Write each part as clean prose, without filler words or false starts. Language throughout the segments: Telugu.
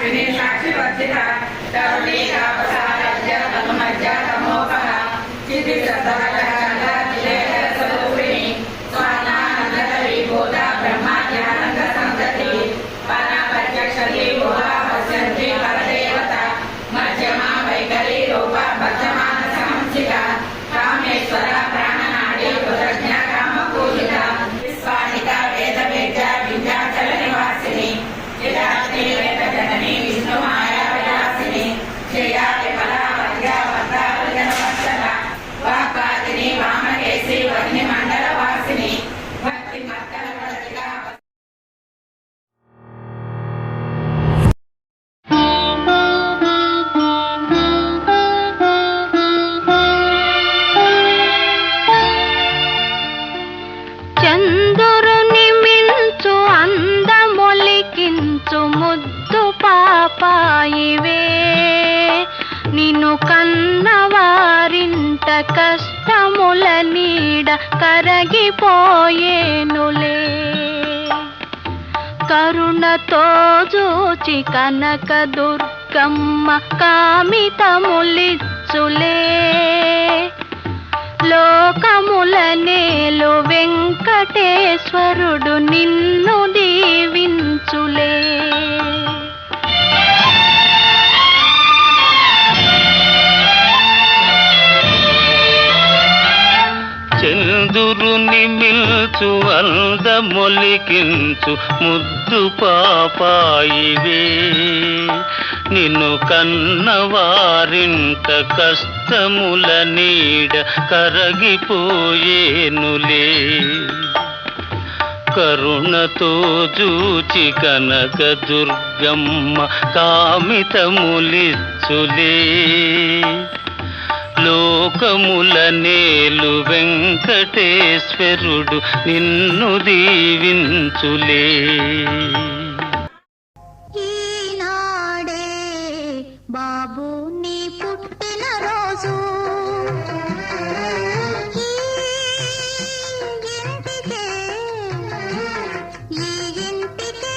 साक्षिणी साक्षिवर्जिता तरुणी तापसारज्य तनुमज्ज तमोपः चितिसतरकरकलतिलेखस्वरूपिणी स्वानानन्दविभूता ब्रह्माज्ञानन्दसंतति पराप्रत्यक्षति भुवा पश्यन्ति परदेवता मध्यमा वैखरी रूपा भक्तमानसंस्थिता कामेश्वरा प्राणनाडी कृतज्ञा कामपूजिता विश्वाहिता वेदवेद्या विन्ध्याचलनिवासिनी यदाग्नि वेदजननी विष्णुमाया विलासिनी जया विमला वद्या वरदावजनवत्सला वाक्पादिनी वामकेशी वह्निमण्डलवासिनी भक्तिमत्तलवरदिका చంద్రుని మించు అందమొలికించు ముద్దు పాపాయివే నిన్ను కన్నవారింట కష్టముల నీడ కరగిపోయేనులే కరుణతో చూచి కనక దుర్గమ్మ కామితములిచ్చులే లోకముల నేలు వెంకటేశ్వరుడు నిన్ను దీవించులే చంద్రుని మిల్చు అందమొలికించు ముద్దు పాపాయివే నిన్ను కన్నవారింట కష్టముల నీడ కరగిపోయేనులే కరుణతో జూచి కనక దుర్గమ్మ కామితములిచ్చులే లోకముల నేలు వెంకటేశ్వరుడు నిన్ను దీవించులే ఈనాడే బాబు నీ పుట్టిన రోజు ఈ ఇంటికే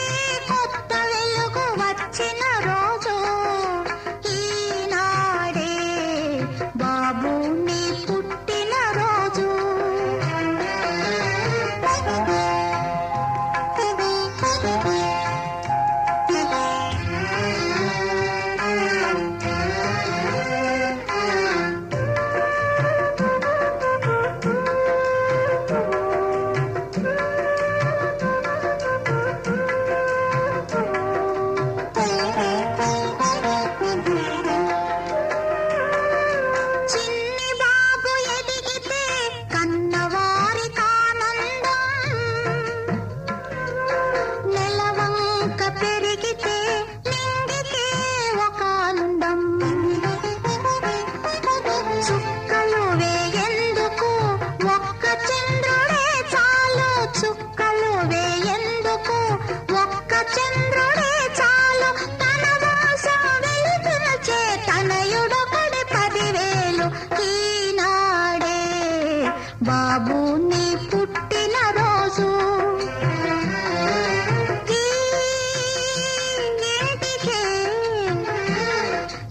కొత్త వెలుగు వచ్చిన రోజు ఈనాడే బాబు నీ పుట్టిన రోజు చిన్ని బాబు ఎదిగితే కన్నవారి కానందం నెలవంక పెరిగితే నింగితే ఒక ఆనందం చుక్కలు వేయందుకు ఒక్క చంద్రుడే చాలు చుక్కలు వేయందుకు ఒక్క చంద్రుడే చాలు తన వాసం వెలుగునచే తనయుడొకడి 10,000 ఈనాడే బాబు నీ పుట్టిన రోజు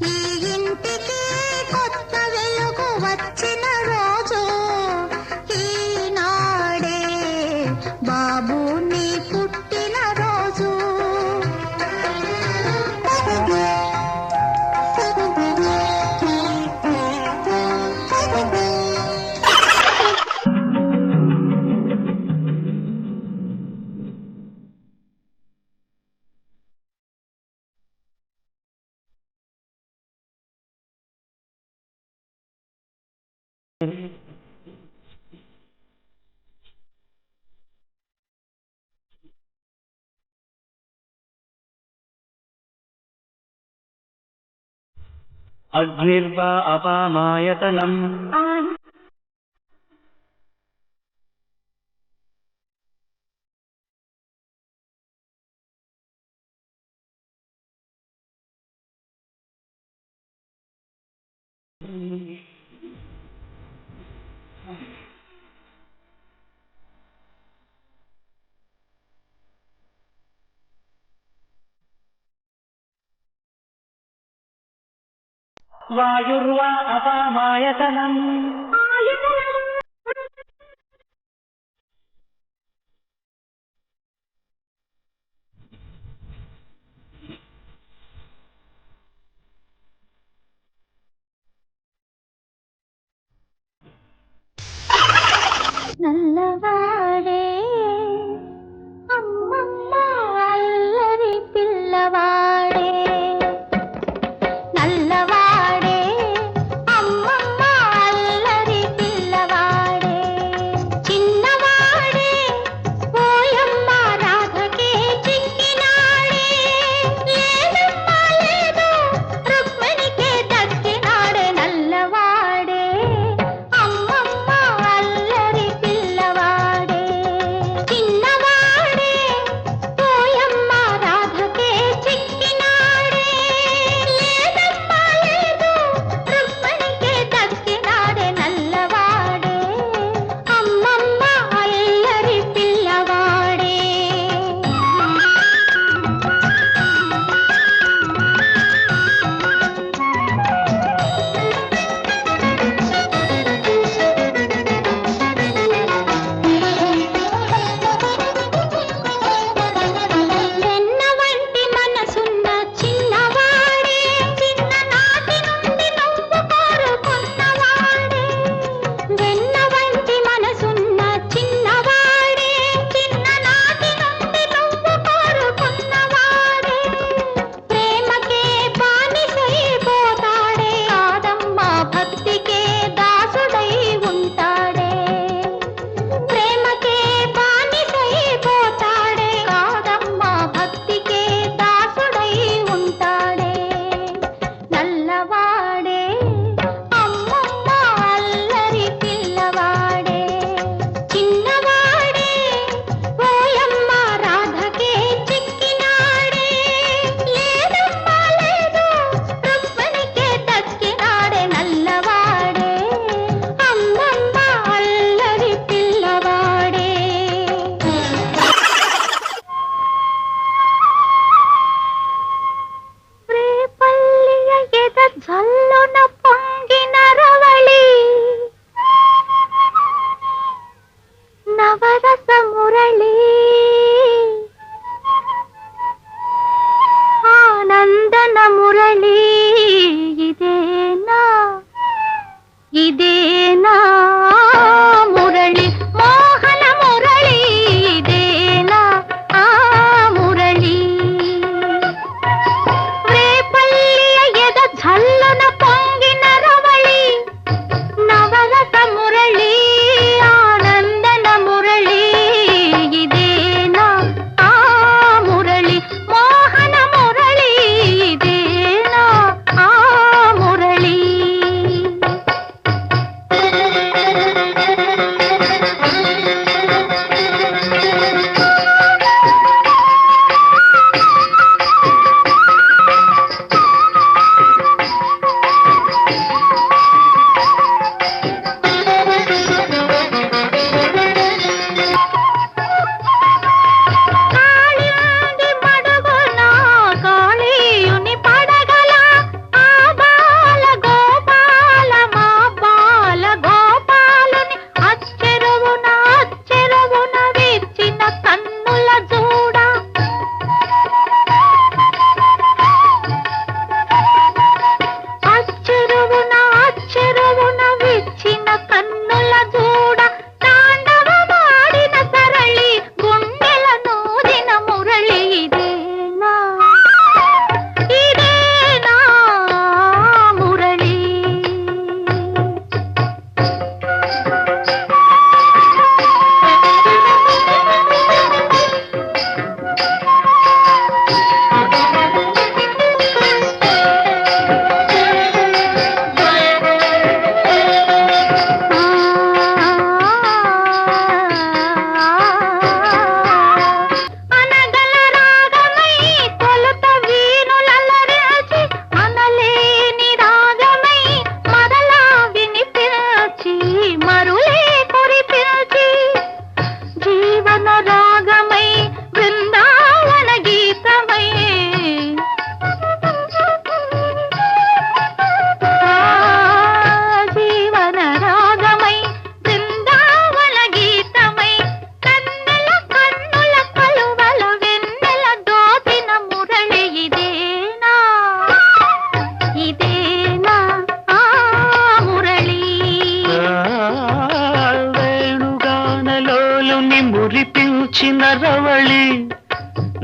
ఈ ఇంటికే కొత్త వెలుగు వచ్చిన రోజు ఈనాడే బాబు నీ పుట్టిన రోజు అగ్నిర్వా అపామాయతనం వాయుర్వా అపామాయతనం నల్లవాడే అమ్మమ్మ అల్లరి పిల్లవాడే నల్లవాడే అమ్మమ్మ అల్లరి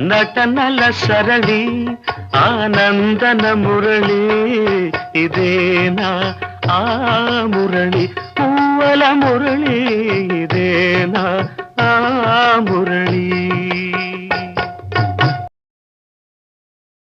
నటనల సరళి ఆనందన మురళి ఇదేనా ఆ మురళి పూవల మురళి ఇదేనా ఆ మురళి